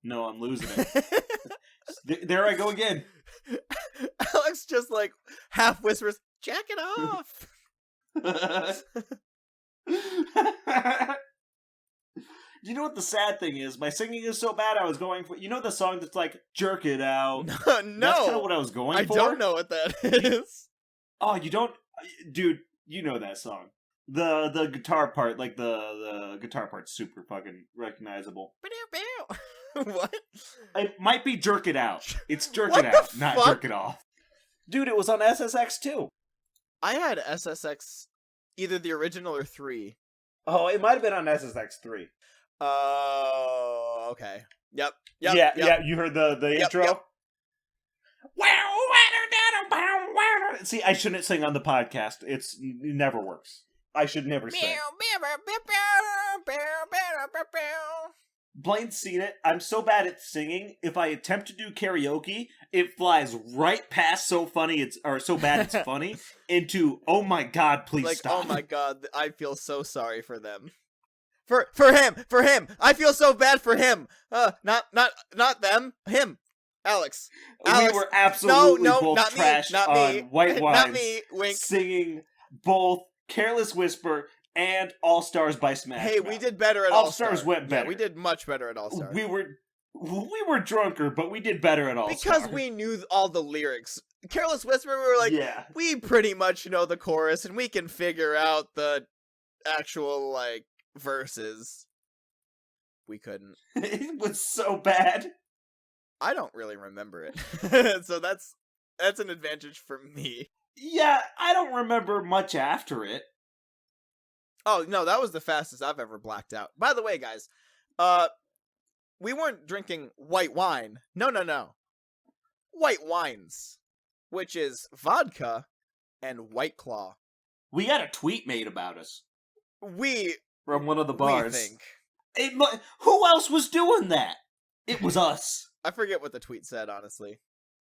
No, I'm losing it. There I go again. Alex just like half whispers, jacket off. You know what the sad thing is? My singing is so bad I was going for... You know the song that's like, jerk it out? No. That's kind of what I was going for. I don't know what that is. Oh, you don't? Dude, you know that song. The guitar part, like the guitar part's super fucking recognizable. What? It might be Jerk It Out. It's Jerk What It the Out, not fuck? Jerk It Off. Dude, it was on SSX too. I had SSX, either the original or 3. Oh, it might have been on SSX 3. Oh, okay. Yep. Yeah, you heard the intro? Yep. See, I shouldn't sing on the podcast. It never works. I should never sing. Blaine's seen it. I'm so bad at singing. If I attempt to do karaoke, it flies right past so bad it's funny into oh my god, please like, stop. oh my god, I feel so sorry for them. For him. I feel so bad for him. Not them. Him. Alex. We were absolutely both not trashed me, not on me. White Wines. Not me. Wink. Singing both Careless Whisper and All Stars by Smash Hey, Mouth. we did better at All Stars went better. Yeah, we did much better at All Stars. We were drunker, but we did better at All Stars. Because we knew all the lyrics. Careless Whisper, we were like, yeah. We pretty much know the chorus, and we can figure out the actual, like, verses. We couldn't. It was so bad. I don't really remember it. So that's an advantage for me. Yeah, I don't remember much after it. Oh, no, that was the fastest I've ever blacked out. By the way, guys, we weren't drinking white wine. No. White wines, which is vodka and White Claw. We got a tweet made about us. From one of the bars. We think. Who else was doing that? It was us. I forget what the tweet said, honestly.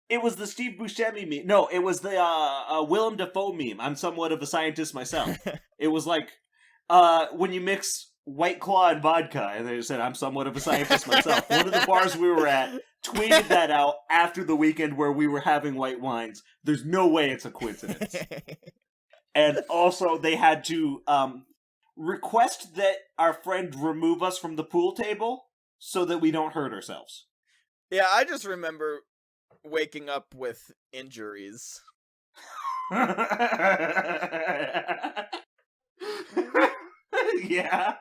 It was the Steve Buscemi meme. No, it was the Willem Dafoe meme. I'm somewhat of a scientist myself. It was like, when you mix White Claw and vodka, and they said, I'm somewhat of a scientist myself. One of the bars we were at tweeted that out after the weekend where we were having white wines. There's no way it's a coincidence. And also, they had to request that our friend remove us from the pool table so that we don't hurt ourselves. Yeah, I just remember waking up with injuries. Yeah.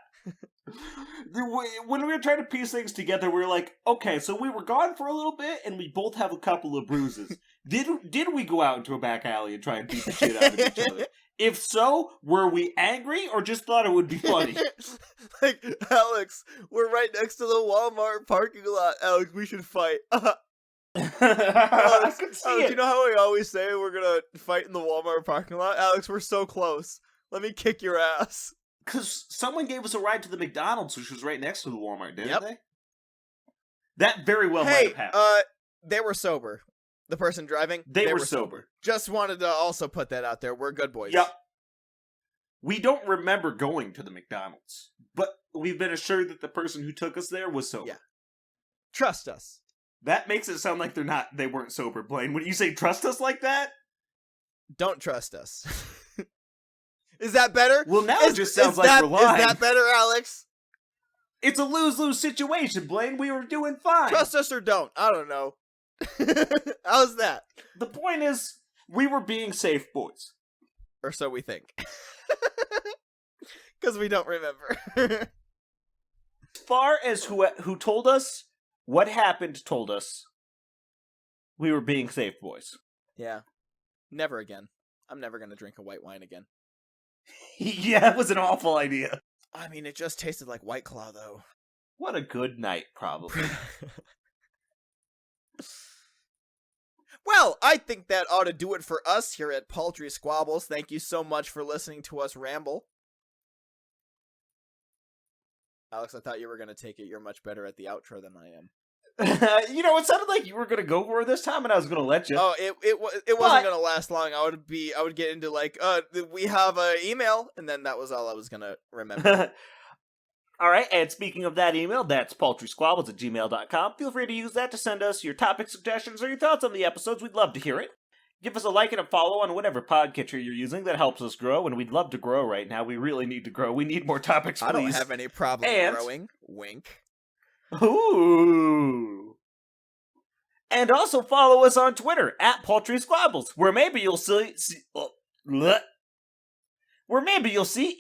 When we were trying to piece things together, we were like, okay, so we were gone for a little bit, and we both have a couple of bruises. Did we go out into a back alley and try and beat the shit out of each other? If so, were we angry or just thought it would be funny? Like, Alex, we're right next to the Walmart parking lot. Alex, we should fight. Alex, you know how we always say we're gonna fight in the Walmart parking lot? Alex, we're so close. Let me kick your ass. Because someone gave us a ride to the McDonald's, which was right next to the Walmart, didn't they? Yep. That very well might have happened. They were sober. The person driving, they were sober. Just wanted to also put that out there. We're good boys. Yep. We don't remember going to the McDonald's, but we've been assured that the person who took us there was sober. Yeah. Trust us. That makes it sound like they weren't sober, Blaine. When you say trust us like that? Don't trust us. Is that better? Well, now it just sounds like we're lying. Is that better, Alex? It's a lose-lose situation, Blaine. We were doing fine. Trust us or don't. I don't know. How's that? The point is, we were being safe boys. Or so we think. Because we don't remember. As far as who told us, what happened told us, we were being safe boys. Yeah. Never again. I'm never going to drink a white wine again. Yeah, it was an awful idea. I mean, it just tasted like White Claw, though. What a good night, probably. Well, I think that ought to do it for us here at Paltry Squabbles. Thank you so much for listening to us ramble. Alex, I thought you were going to take it. You're much better at the outro than I am. It sounded like you were going to go for it this time, and I was going to let you. Oh, it wasn't going to last long. I would get into like, we have an email, and then that was all I was going to remember. All right, and speaking of that email, that's paltrysquabbles@gmail.com. Feel free to use that to send us your topic suggestions or your thoughts on the episodes. We'd love to hear it. Give us a like and a follow on whatever podcatcher you're using. That helps us grow, and we'd love to grow right now. We really need to grow. We need more topics, please. I don't have any problem growing. Wink. Ooh. And also follow us on Twitter @PaltrySquabbles, where maybe you'll see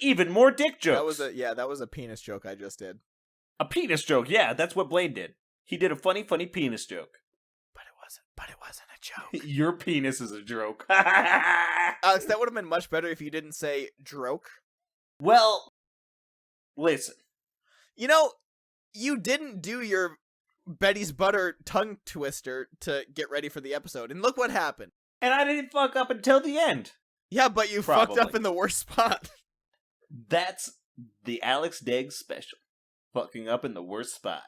even more dick jokes. That was a penis joke I just did. A penis joke, yeah, that's what Blaine did. He did a funny penis joke. But it wasn't a joke. Your penis is a joke. Alex, that would have been much better if you didn't say droke. Well, listen. You didn't do your Betty's Butter tongue twister to get ready for the episode, and look what happened. And I didn't fuck up until the end. Yeah, but you fucked up in the worst spot. That's the Alex Deggs special. Fucking up in the worst spot.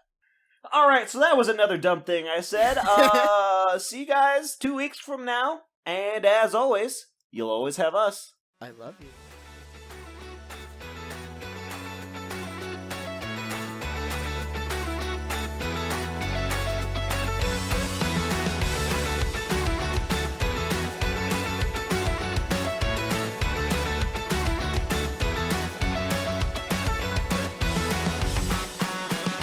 Alright, so that was another dumb thing I said. See you guys 2 weeks from now. And as always, you'll always have us. I love you.